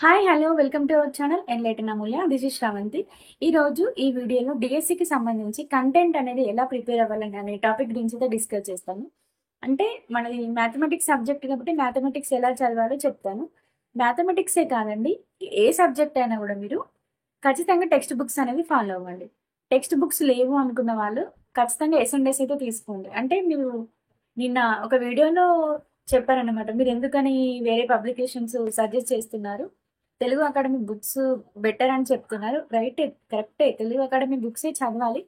Hi hello welcome to our channel enlighten Amulya. This is Sravanthi. ఈరోజు ఈ వీడియోలో డిఎస్సికి సంబంధించి కంటెంట్ అనేది ఎలా ప్రిపేర్ అవ్వాలని అనే టాపిక్ గురించి అయితే డిస్కస్ చేస్తాను. అంటే మనది మ్యాథమెటిక్స్ సబ్జెక్ట్ కాబట్టి మ్యాథమెటిక్స్ ఎలా చదవాలో చెప్తాను. మ్యాథమెటిక్సే కాదండి, ఏ సబ్జెక్ట్ అయినా కూడా మీరు ఖచ్చితంగా టెక్స్ట్ బుక్స్ అనేది ఫాలో అవ్వండి. టెక్స్ట్ బుక్స్ లేవు అనుకున్న వాళ్ళు ఖచ్చితంగా ఎస్ఎండెస్ అయితే తీసుకోండి. అంటే మీరు నిన్న ఒక వీడియోలో చెప్పారనమాట, మీరు ఎందుకని వేరే పబ్లికేషన్స్ సజెస్ట్ చేస్తున్నారు, తెలుగు అకాడమీ బుక్స్ బెటర్ అని చెప్తున్నారు. రైట్, కరెక్టే, తెలుగు అకాడమీ బుక్సే చదవాలి.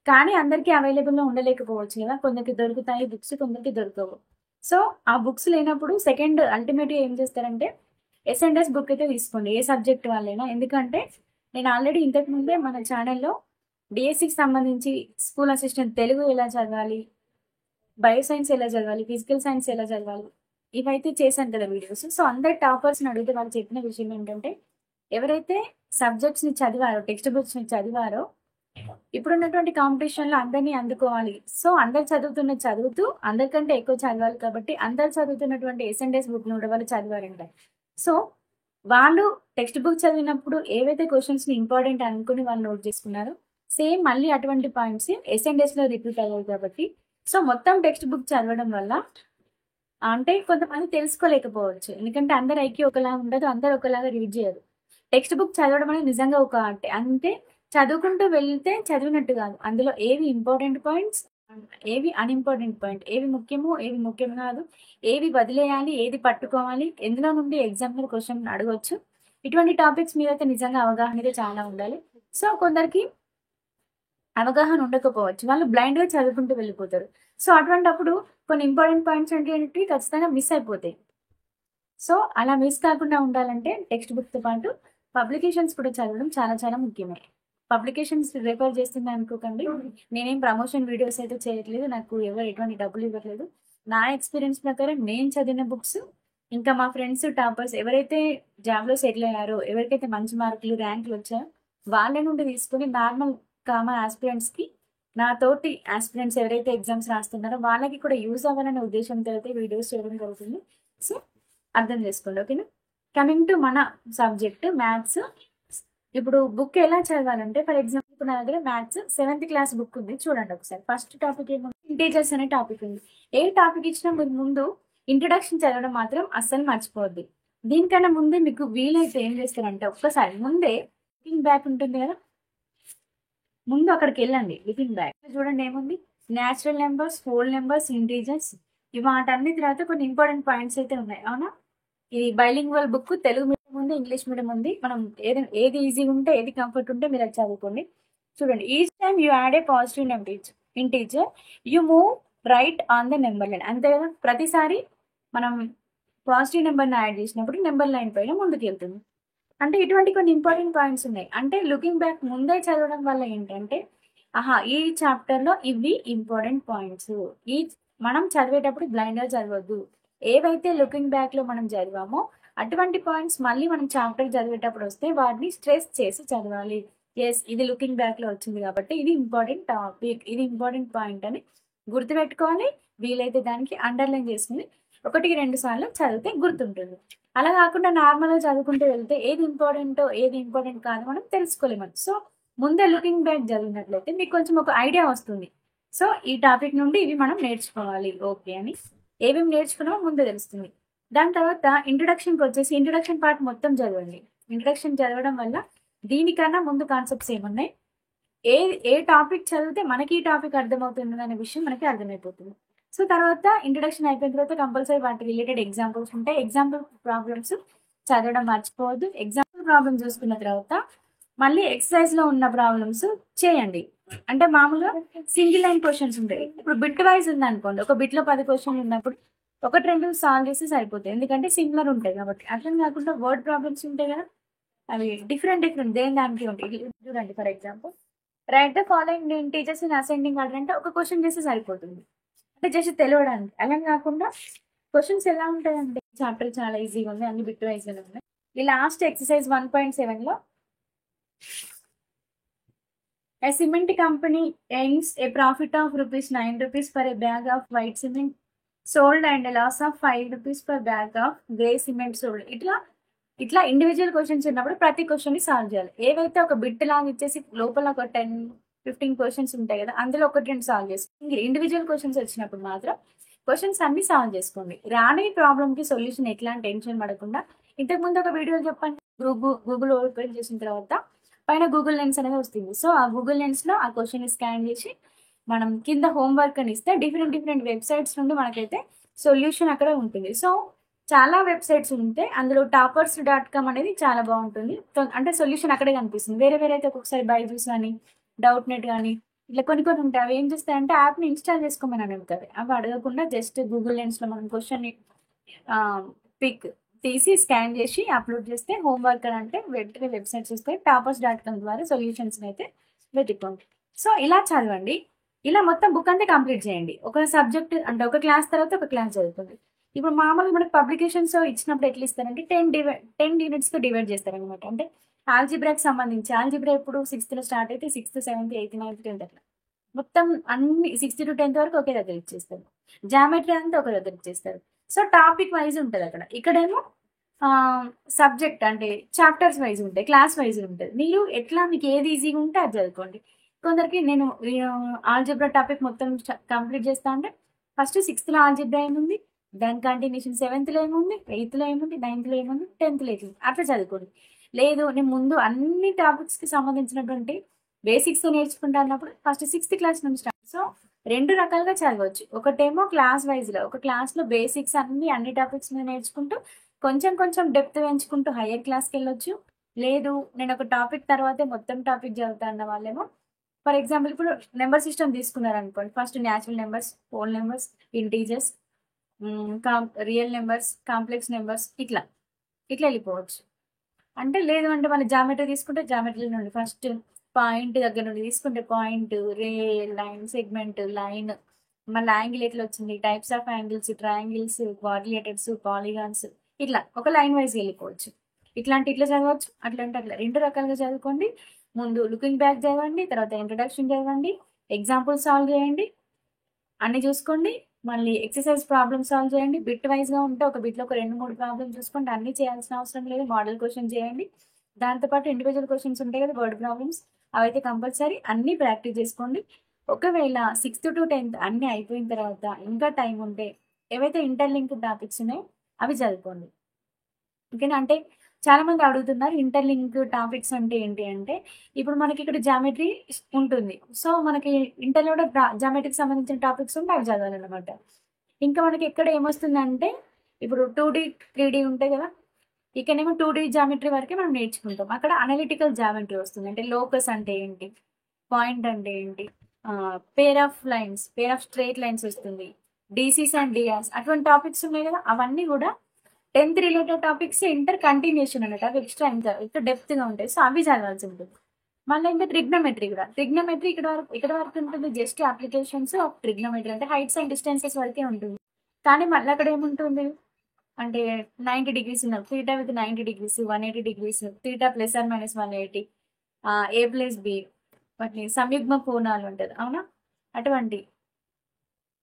కానీ అందరికీ అవైలబుల్లో ఉండలేకపోవచ్చు కదా, కొందరికి దొరుకుతాయి బుక్స్, కొందరికి దొరకవు. సో ఆ బుక్స్ లేనప్పుడు సెకండ్ అల్టిమేట్గా ఏం చేస్తారంటే ఎస్ఎండ్ఎస్ బుక్ అయితే తీసుకోండి, ఏ సబ్జెక్ట్ వాళ్ళైనా. ఎందుకంటే నేను ఆల్రెడీ ఇంతకు ముందే మన ఛానల్లో డిఎస్సికి సంబంధించి స్కూల్ అసిస్టెంట్ తెలుగు ఎలా చదవాలి, బయో సైన్స్ ఎలా చదవాలి, ఫిజికల్ సైన్స్ ఎలా చదవాలి, ఇవైతే చేశాను కదా వీడియోస్. సో అందరు టాపర్స్ని అడిగితే వాళ్ళు చెప్పిన విషయం ఏంటంటే, ఎవరైతే సబ్జెక్ట్స్ని చదివారో, టెక్స్ట్ బుక్స్ని చదివారో, ఇప్పుడున్నటువంటి కాంపిటీషన్లో అందరినీ అందుకోవాలి. సో అందరు చదువుతున్నది చదువుతూ అందరికంటే ఎక్కువ చదవాలి కాబట్టి అందరు చదువుతున్నటువంటి ఎస్ఎండ్ఎస్ బుక్ని కూడా వాళ్ళు చదివారంట. సో వాళ్ళు టెక్స్ట్ బుక్ చదివినప్పుడు ఏవైతే క్వశ్చన్స్ని ఇంపార్టెంట్ అనుకుని వాళ్ళు నోట్ చేసుకున్నారో, సేమ్ మళ్ళీ అటువంటి పాయింట్స్ ఎస్ఎండ్ఎస్లో రిపీట్ అయ్యాయి కాబట్టి, సో మొత్తం టెక్స్ట్ బుక్ చదవడం వల్ల అంటే కొంతమంది తెలుసుకోలేకపోవచ్చు. ఎందుకంటే అందరి ఐక్యూ ఒకలాగా ఉండదు, అందరు ఒకలాగా రీడ్ చేయరు. టెక్స్ట్ బుక్ చదవడం అనేది నిజంగా ఒక ఆర్ట్. అంటే చదువుకుంటూ వెళ్తే చదివినట్టు కాదు, అందులో ఏవి ఇంపార్టెంట్ పాయింట్స్, ఏవి అన్ఇంపార్టెంట్ పాయింట్, ఏవి ముఖ్యమో ఏవి ముఖ్యం కాదు, ఏవి వదిలేయాలి, ఏది పట్టుకోవాలి, ఎందులో నుండి ఎగ్జామ్లో క్వశ్చన్ అడగొచ్చు, ఇటువంటి టాపిక్స్ మీద అయితే నిజంగా అవగాహన అయితే చాలా ఉండాలి. సో కొందరికి అవగాహన ఉండకపోవచ్చు, వాళ్ళు బ్లైండ్గా చదువుకుంటూ వెళ్ళిపోతారు. సో అటువంటప్పుడు కొన్ని ఇంపార్టెంట్ పాయింట్స్ ఏంటి ఖచ్చితంగా మిస్ అయిపోతాయి. సో అలా మిస్ కాకుండా ఉండాలంటే టెక్స్ట్ బుక్తో పాటు పబ్లికేషన్స్ కూడా చదవడం చాలా చాలా ముఖ్యమే. పబ్లికేషన్స్ రిఫర్ చేస్తుంది అనుకోకండి, నేనేం ప్రమోషన్ వీడియోస్ అయితే చేయట్లేదు, నాకు ఎవరు ఎటువంటి డబ్బులు ఇవ్వట్లేదు. నా ఎక్స్పీరియన్స్ ప్రకారం నేను చదివిన బుక్స్, ఇంకా మా ఫ్రెండ్స్ టాపర్స్ ఎవరైతే జాబ్లో సెటిల్ అయ్యారో, ఎవరికైతే మంచి మార్కులు ర్యాంకులు వచ్చాయో వాళ్ళ నుండి తీసుకుని నార్మల్ కామన్ ఆస్పిరెంట్స్కి, నా తోటి ఆస్పిరెంట్స్ ఎవరైతే ఎగ్జామ్స్ రాస్తున్నారో వాళ్ళకి కూడా యూజ్ అవ్వాలనే ఉద్దేశంతో అయితే వీడియోస్ చేయడం జరుగుతుంది. సో అర్థం చేసుకోండి, ఓకేనా. కమింగ్ టు మన సబ్జెక్ట్ మ్యాథ్స్. ఇప్పుడు బుక్ ఎలా చదవాలంటే, ఫర్ ఎగ్జాంపుల్ ఇప్పుడు నా దగ్గర మ్యాథ్స్ 7th క్లాస్ బుక్ ఉంది, చూడండి ఒకసారి. ఫస్ట్ టాపిక్ ఏమో ఇంటీజర్స్ అనే టాపిక్ ఉంది. ఏ టాపిక్ ఇచ్చినా మీరు ముందు ఇంట్రడక్షన్ చదవడం మాత్రం అస్సలు మర్చిపోవద్దు. దీనికన్నా ముందే మీకు వీలైతే ఏం చేస్తారంటే ఒక్కసారి ముందే లుకింగ్ బ్యాక్ ఉంటుంది కదా, ముందు అక్కడికి వెళ్ళండి. లుకింగ్ బ్యాక్ చూడండి ఏముంది, natural numbers, whole numbers, integers, వాటన్ని తర్వాత కొన్ని ఇంపార్టెంట్ పాయింట్స్ అయితే ఉన్నాయి, అవునా. ఇది బైలింగ్వల్ బుక్, తెలుగు మీడియం ఉంది, ఇంగ్లీష్ మీడియం ఉంది. మనం ఏది ఈజీగా ఉంటే, ఏది కంఫర్ట్ ఉంటే మీరు అది చదువుకోండి. చూడండి, each time you add A positive integer you move right on the number line. అంతే కదా, ప్రతిసారి మనం పాజిటివ్ నెంబర్ని యాడ్ చేసినప్పుడు నెంబర్ లైన్ పైన ముందుకు వెళ్తుంది. అంటే ఇటువంటి కొన్ని ఇంపార్టెంట్ పాయింట్స్ ఉన్నాయి. అంటే లుకింగ్ బ్యాక్ ముందే చదవడం వల్ల ఏంటంటే, ఈ చాప్టర్లో ఇవి ఇంపార్టెంట్ పాయింట్స్, ఈ మనం చదివేటప్పుడు బ్లైండ్గా చదవద్దు. ఏవైతే లుకింగ్ బ్యాక్లో మనం చదివామో అటువంటి పాయింట్స్ మళ్ళీ మనం చాప్టర్ చదివేటప్పుడు వస్తే వాటిని స్ట్రెస్ చేసి చదవాలి. ఎస్, ఇది లుకింగ్ బ్యాక్లో వచ్చింది కాబట్టి ఇది ఇంపార్టెంట్ టాపిక్, ఇది ఇంపార్టెంట్ పాయింట్ అని గుర్తుపెట్టుకోవాలి. వీలైతే దానికి అండర్లైన్ చేసుకుని 1-2 సార్లు చదివితే గుర్తుంటుంది. అలా కాకుండా నార్మల్గా చదువుకుంటూ వెళ్తే ఏది ఇంపార్టెంటో ఏది ఇంపార్టెంట్ కాదో మనం తెలుసుకోలేము. సో ముందే లుకింగ్ బ్యాక్ చదివినట్లయితే మీకు కొంచెం ఒక ఐడియా వస్తుంది. సో ఈ టాపిక్ నుండి ఇవి మనం నేర్చుకోవాలి ఓకే అని, ఏమేమి నేర్చుకున్నామో ముందే తెలుస్తుంది. దాని తర్వాత ఇంట్రడక్షన్కి వచ్చేసి ఇంట్రడక్షన్ పార్ట్ మొత్తం చదవండి. ఇంట్రడక్షన్ చదవడం వల్ల దీనికన్నా ముందు కాన్సెప్ట్స్ ఏమున్నాయి, ఏ టాపిక్ చదివితే మనకి ఈ టాపిక్ అర్థమవుతుంది అనే విషయం మనకి అర్థమైపోతుంది. సో తర్వాత ఇంట్రడక్షన్ అయిపోయిన తర్వాత కంపల్సరీ వాటి రిలేటెడ్ ఎగ్జాంపుల్స్ ఉంటాయి. ఎగ్జాంపుల్ ప్రాబ్లమ్స్ చదవడం మర్చిపోవద్దు. ఎగ్జాంపుల్ ప్రాబ్లమ్స్ చూసుకున్న తర్వాత మళ్ళీ ఎక్సర్సైజ్లో ఉన్న ప్రాబ్లమ్స్ చేయండి. అంటే మామూలుగా సింగిల్ లైన్ క్వశ్చన్స్ ఉంటాయి. ఇప్పుడు బిట్ వైజ్ ఉంది అనుకోండి, ఒక బిట్లో 10 క్వశ్చన్లు ఉన్నప్పుడు 1-2 సాల్వ్ చేస్తే సరిపోతాయి, ఎందుకంటే సిమిలర్ ఉంటాయి కాబట్టి. అట్లా కాకుండా వర్డ్ ప్రాబ్లమ్స్ ఉంటాయి కదా, అవి డిఫరెంట్ దేని దానికి ఉంటాయి. చూడండి, for example right the following integers in ascending order అంటే ఒక క్వశ్చన్ చేస్తే సరిపోతుంది, అంటే జస్ట్ తెలియడానికి. అలా కాకుండా క్వశ్చన్స్ ఎలా ఉంటాయంటే, చాప్టర్ చాలా ఈజీగా ఉంది, అన్ని బిట్ వైజ్గానే ఉన్నాయి. ఈ లాస్ట్ ఎక్సర్సైజ్ 1.7లో a cement company aims a profit of ₹9 per a bag of white cement sold and a loss of ₹5 per bag of grey cement sold. ఇట్లా ఇట్లా ఇండివిజువల్ క్వశ్చన్స్ ఉన్నప్పుడు ప్రతి క్వశ్చన్ని సాల్వ్ చేయాలి. ఏవైతే ఒక బిట్ లాగా ఇచ్చేసి లోపల ఒక 10, 15 క్వశ్చన్స్ ఉంటాయి కదా! అందులో 1, 2 సాల్వ్ చేసుకోండి. ఇండివిజువల్ క్వశ్చన్స్ వచ్చినప్పుడు మాత్రం క్వశ్చన్స్ అన్ని సాల్వ్ చేసుకోండి. రాని ప్రాబ్లమ్‌కి సొల్యూషన్ ఎట్లా అని టెన్షన్ పడకుండా ఇంతకుముందు ఒక వీడియోలో చెప్పండి. గూగుల్ ఓపెన్ చేసిన తర్వాత పైన గూగుల్ లెన్స్ అనేది వస్తుంది. సో, ఆ గూగుల్ లెన్స్‌లో ఆ క్వశ్చన్‌ని స్కాన్ చేసి మనం కింద హోంవర్క్ అని ఇస్తే డిఫరెంట్ వెబ్‌సైట్స్ నుండి మనకైతే సొల్యూషన్ అక్కడ ఉంటుంది. సో, చాలా వెబ్‌సైట్స్ ఉంటాయి. అందులో టాపర్స్.com అనేది చాలా బాగుంటుంది. అంటే సొల్యూషన్ అక్కడే కనిపిస్తుంది. వేరే అయితే ఒక్కొక్కసారి బైజూస్ గాని, డౌట్ నెట్ గాని ఇట్లా కొన్ని ఉంటాయి. అవి ఏం చేస్తాయంటే యాప్‌ని ఇన్‌స్టాల్ చేసుకోమని అడుగుతాయి. అవి అడగకుండా జస్ట్ గూగుల్ లెన్స్‌లో మనం క్వశ్చన్‌ని పిక్ తీసి స్కాన్ చేసి అప్లోడ్ చేస్తే హోంవర్క్ అని అంటే వెంటనే వెబ్‌సైట్స్ వస్తాయి. టాపర్స్.com ద్వారా సొల్యూషన్స్‌ని అయితే వెతుక్కోండి. సో, ఇలా చదవండి. ఇలా మొత్తం బుక్ అంతా కంప్లీట్ చేయండి. ఒక సబ్జెక్ట్ అంటే ఒక క్లాస్ తర్వాత ఒక క్లాస్ చదువుతుంది. ఇప్పుడు మామూలుగా మనకి పబ్లికేషన్స్ ఇచ్చినప్పుడు ఎట్లా ఇస్తారంటే 10 యూనిట్స్‌గా డివైడ్ చేస్తారనమాట. అంటే ఆల్జీబ్రాకి సంబంధించి ఆల్జీబ్రా ఎప్పుడు 6థ్‌లో స్టార్ట్ అయితే 6థ్, 7థ్, 8థ్, 9థ్, 10థ్ అట్లా. మొత్తం అన్ని 6-10థ్ వరకు ఒకే దగ్గర ఇచ్చేస్తారు. జామెట్రీ అంతా ఒక దగ్గర ఇచ్చేస్తారు. సో, టాపిక్ వైజ్ ఉంటది అక్కడ. ఇక్కడేమో సబ్జెక్ట్ అంటే చాప్టర్స్ వైజ్ ఉంటాయి. క్లాస్ వైజ్ ఉంటది. మీరు ఎట్లా మీకు ఏది ఈజీగా ఉంటే అది చదువుకోండి. కొందరికి నేను ఆల్జీబ్రా టాపిక్ మొత్తం కంప్లీట్ చేస్తా అంటే ఫస్ట్ 6థ్‌లో ఆల్జీబ్రా ఏముంది, దాని కంటిన్యూషన్ 7థ్‌లో ఏముంది, 8థ్‌లో ఏముంది, 9థ్‌లో ఏముంది, 10థ్‌లో ఏముంది అట్లా చదువుకోండి. లేదు నేను ముందు అన్ని టాపిక్స్‌కి సంబంధించినటువంటి బేసిక్స్ నేర్చుకుంటా అన్నప్పుడు ఫస్ట్ 6థ్ క్లాస్ నుంచి స్టార్ట్. సో, 2 రకాలుగా చదవచ్చు. ఒకటేమో క్లాస్ వైజ్‌లో ఒక క్లాస్‌లో బేసిక్స్ అన్ని టాపిక్స్ మీద నేర్చుకుంటూ కొంచెం డెప్త్ పెంచుకుంటూ హైయర్ క్లాస్‌కెళ్ళొచ్చు. లేదు నేను ఒక టాపిక్ తర్వాతే మొత్తం టాపిక్ చదువుతా అన్న వాళ్ళేమో ఫర్ ఎగ్జాంపుల్ ఇప్పుడు నంబర్ సిస్టమ్ తీసుకున్నారనుకోండి. First natural numbers, whole numbers, integers, real numbers, complex numbers ఇట్లా వెళ్ళిపోవచ్చు. అంటే లేదు అంటే మన జామెట్రీ తీసుకుంటే జామెట్రీ నుండి ఫస్ట్ పాయింట్ దగ్గర నుండి తీసుకుంటే పాయింట్, రే, లైన్, సెగ్మెంట్, లైన్, మళ్ళీ యాంగిల్ ఎట్లా వచ్చింది, types of angles, triangles, quadrilaterals, polygons ఇట్లా ఒక లైన్ వైజ్ వెళ్ళిపోవచ్చు. ఇట్లా చదవచ్చు. అట్లా 2 రకాలుగా చదువుకోండి. ముందు లుకింగ్ బ్యాక్ చదవండి. తర్వాత ఇంట్రడక్షన్ చదవండి. ఎగ్జాంపుల్ సాల్వ్ చేయండి. అన్ని చూసుకోండి. మళ్ళీ ఎక్సర్సైజ్ ప్రాబ్లమ్ సాల్వ్ చేయండి. బిట్ వైజ్‌గా ఉంటే ఒక బిట్‌లో ఒక 2, 3 ప్రాబ్లమ్ చూసుకోండి. అన్నీ చేయాల్సిన అవసరం లేదు. మోడల్ క్వెషన్ చేయండి. దాంతో పాటు ఇండివిజువల్ క్వెషన్స్ ఉంటాయి కదా! వర్డ్ ప్రాబ్లమ్స్ అవైతే కంపల్సరీ అన్నీ ప్రాక్టీస్ చేసుకోండి. ఒకవేళ 6th-10th అన్నీ అయిపోయిన తర్వాత ఇంకా టైం ఉంటే ఏవైతే ఇంటర్‌లింక్డ్ టాపిక్స్ ఉన్నాయో అవి చదువుకోండి. ఓకేనా? అంటే చాలామంది అడుగుతున్నారు ఇంటర్‌లింక్ టాపిక్స్ అంటే ఏంటి అంటే, ఇప్పుడు మనకి ఇక్కడ జామెట్రీ ఉంటుంది. సో, మనకి ఇంటర్‌లో కూడా జామెట్రీకి సంబంధించిన టాపిక్స్ ఉంటే అవి చదవాలనమాట. ఇంకా మనకి ఎక్కడ ఏమొస్తుందంటే, ఇప్పుడు 2డీ, 3డీ ఉంటాయి కదా! ఇక్కడనేమో 2డీ జామెట్రీ వరకే మనం నేర్చుకుంటాం. అక్కడ అనలిటికల్ జామెట్రీ వస్తుంది. అంటే లోకస్ అంటే ఏంటి? పాయింట్ అంటే ఏంటి? పేర్ ఆఫ్ స్ట్రెయిట్ లైన్స్ వస్తుంది. డీసీస్ అండ్ డిఆర్స్ అటువంటి టాపిక్స్ ఉన్నాయి కదా! అవన్నీ కూడా 10th related topics inter continuation అన్నట్టు. అవి ఎక్స్‌ట్రా ఇంకా డెప్త్‌గా ఉంటాయి. సో, అవి చదవాల్సి ఉంటుంది. మళ్ళీ ఇంకా ట్రిగ్నోమెట్రీ కూడా. ట్రిగ్నోమెట్రీ ఇక్కడ వరకు ఉంటుంది. జస్ట్ అప్లికేషన్స్ ఆఫ్ ట్రిగ్నోమెట్రీ అంటే హైట్స్ అండ్ డిస్టెన్సెస్ వరకే ఉంటుంది. కానీ మళ్ళీ అక్కడ ఏముంటుంది అంటే 90 డిగ్రీస్ ఉన్నది. Theta with 90 degrees, 180 degrees, theta plus or minus 180, A plus B వాటిని సంయుగ్మ కోణాలు ఉంటది. అవునా? అటువంటి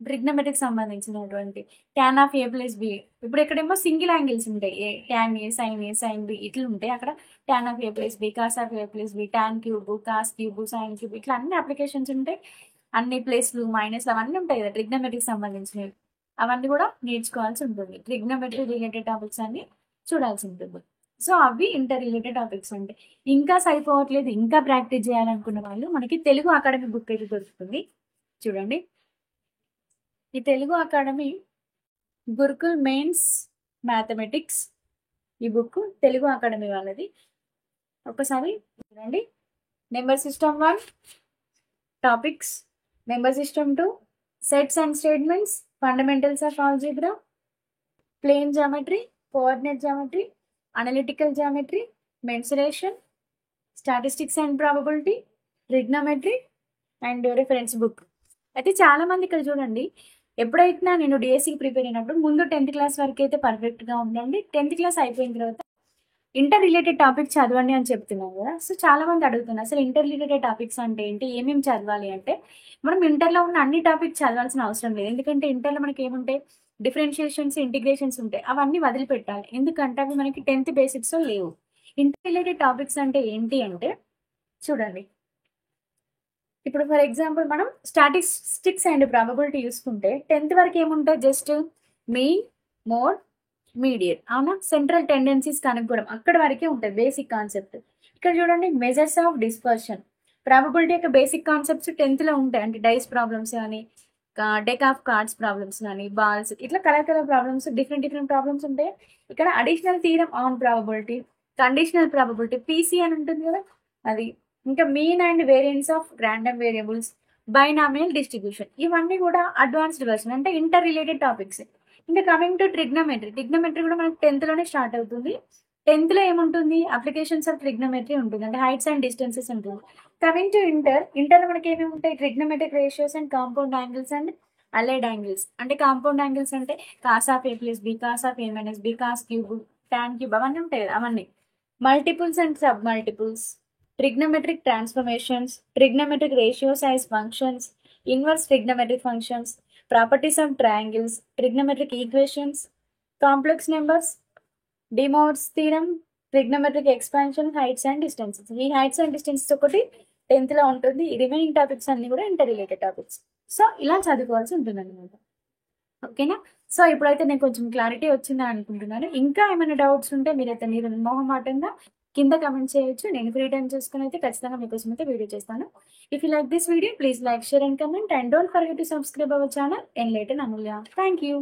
ట్రిగ్నోమెట్రీకి సంబంధించినటువంటి tan of A plus B. ఇప్పుడు ఇక్కడేమో సింగిల్ యాంగిల్స్ ఉంటాయి. టాన్ ఏ, సైన్ బి ఇట్లా ఉంటాయి. అక్కడ tan of A plus B, cos of A plus B, tan cube, cos cube, sine cube ఇట్లా అన్ని అప్లికేషన్స్ ఉంటాయి. అన్ని ప్లస్లు, మైనస్లు అవన్నీ ఉంటాయి కదా ట్రిగ్నోమెట్రీకి సంబంధించినవి. అవన్నీ కూడా నేర్చుకోవాల్సి ఉంటుంది. ట్రిగ్నోమెట్రీ రిలేటెడ్ టాపిక్స్ అన్ని చూడాల్సి ఉంటుంది. సో, అవి ఇంటర్ రిలేటెడ్ టాపిక్స్ ఉంటాయి. ఇంకా సరిపోవట్లేదు, ఇంకా ప్రాక్టీస్ చేయాలనుకున్న వాళ్ళు మనకి తెలుగు అకాడమీ బుక్ అయితే దొరుకుతుంది. చూడండి. ఈ Telugu academy Gurukul mains mathematics ఈ బుక్ తెలుగు అకాడమీ వాళ్ళది. ఒకసారి చూడండి. Number system 1 topics, number system 2 sets and statements, fundamentals of algebra, plane geometry, coordinate geometry, analytical geometry, mensuration, statistics and probability, trigonometry and reference book. అయితే చాలా మంది ఇక్కడ చూడండి, ఎప్పుడైతే నేను డిఎస్సికి ప్రిపేర్ అయినప్పుడు ముందు 10th క్లాస్ వరకు అయితే పర్ఫెక్ట్గా ఉండండి. 10th క్లాస్ అయిపోయిన తర్వాత ఇంటర్ రిలేటెడ్ టాపిక్ చదవండి అని చెప్తున్నాను కదా. సో, చాలా మంది అడుగుతున్నారు అసలు ఇంటర్ రిలేటెడ్ టాపిక్స్ అంటే ఏంటి, ఏమేమి చదవాలి అంటే మనం ఇంటర్లో ఉన్న అన్ని టాపిక్స్ చదవాల్సిన అవసరం లేదు. ఎందుకంటే ఇంటర్లో మనకి ఏముంటాయి డిఫరెన్షియేషన్స్, ఇంటిగ్రేషన్స్ ఉంటాయి. అవన్నీ వదిలిపెట్టాలి. ఎందుకంటే అవి మనకి 10th బేసిక్స్‌లో లేవు. ఇంటర్ రిలేటెడ్ టాపిక్స్ అంటే ఏంటి అంటే చూడండి. ఇప్పుడు ఫర్ ఎగ్జాంపుల్ మనం స్టాటిస్టిక్స్ అండ్ ప్రాబబిలిటీ చూసుకుంటే 10th వరకు ఏముంటాయి? Just mean, mode, median. అవునా? సెంట్రల్ టెండెన్సీస్ కనుక్కోవడం అక్కడి వరకే ఉంటుంది బేసిక్ కాన్సెప్ట్. ఇక్కడ చూడండి మెజర్స్ ఆఫ్ డిస్పర్షన్. ప్రాబబిలిటీ యొక్క బేసిక్ కాన్సెప్ట్స్ 10th లో ఉంటాయి. అంటే డైస్ ప్రాబ్లమ్స్ కానీ, డెక్ ఆఫ్ కార్డ్స్ ప్రాబ్లమ్స్ కానీ, బాల్స్ ఇట్లా కలర్ ప్రాబ్లమ్స్, డిఫరెంట్ ప్రాబ్లమ్స్ ఉంటాయి. ఇక్కడ additional theorem on probability, conditional probability, PC అని ఉంటుంది కదా అది. ఇంకా mean and variance of random variables, binomial distribution, ఇవన్నీ కూడా అడ్వాన్స్డ్ వెర్షన్ అంటే ఇంటర్ రిలేటెడ్ టాపిక్స్. ఇంకా కమింగ్ టు ట్రిగ్నోమెట్రీ కూడా మనకి 10th లోనే స్టార్ట్ అవుతుంది. 10th లో ఏముంటుంది? అప్లికేషన్స్ ఆఫ్ ట్రిగ్నోమెట్రీ ఉంటుంది, అంటే హైట్స్ అండ్ డిస్టెన్సెస్ ఉంటుంది. కమింగ్ టు ఇంటర్ మనకి ఏమేమి ఉంటాయి? Trigonometric ratios and compound angles and allied angles. అంటే కాంపౌండ్ యాంగిల్స్ అంటే cos of A plus B, cos of A minus B, cos cube, tan cube అవన్నీ ఉంటాయి కదా అవన్నీ. Multiples and submultiples, trigonometric transformations, trigonometric ratios as functions, inverse trigonometric functions, properties of triangles, trigonometric equations, complex numbers, De Morgan's theorem, trigonometric expansion, heights and distances. ఈ heights and distances ఒకటి 10th లో ఉంటుంది. Remaining topics అన్ని కూడా inter related topics. So ఇలా చదువుకోవాల్సి ఉంటుంది అనమాట. ఓకేనా? సో ఇప్పుడైతే నేను కొంచెం క్లారిటీ వచ్చిందని అనుకుంటున్నాను. ఇంకా ఏమైనా డౌట్స్ ఉంటే మీరైతే మీరు మొహమాటంగా కింద కమెంట్ చేయొచ్చు. నేను ఫ్రీ టైం చేసుకుని అయితే ఖచ్చితంగా మీకోసం అయితే వీడియో చేస్తాను. If you like this video please like, share and comment and don't forget to subscribe our channel enlighten Amulya. Thank you.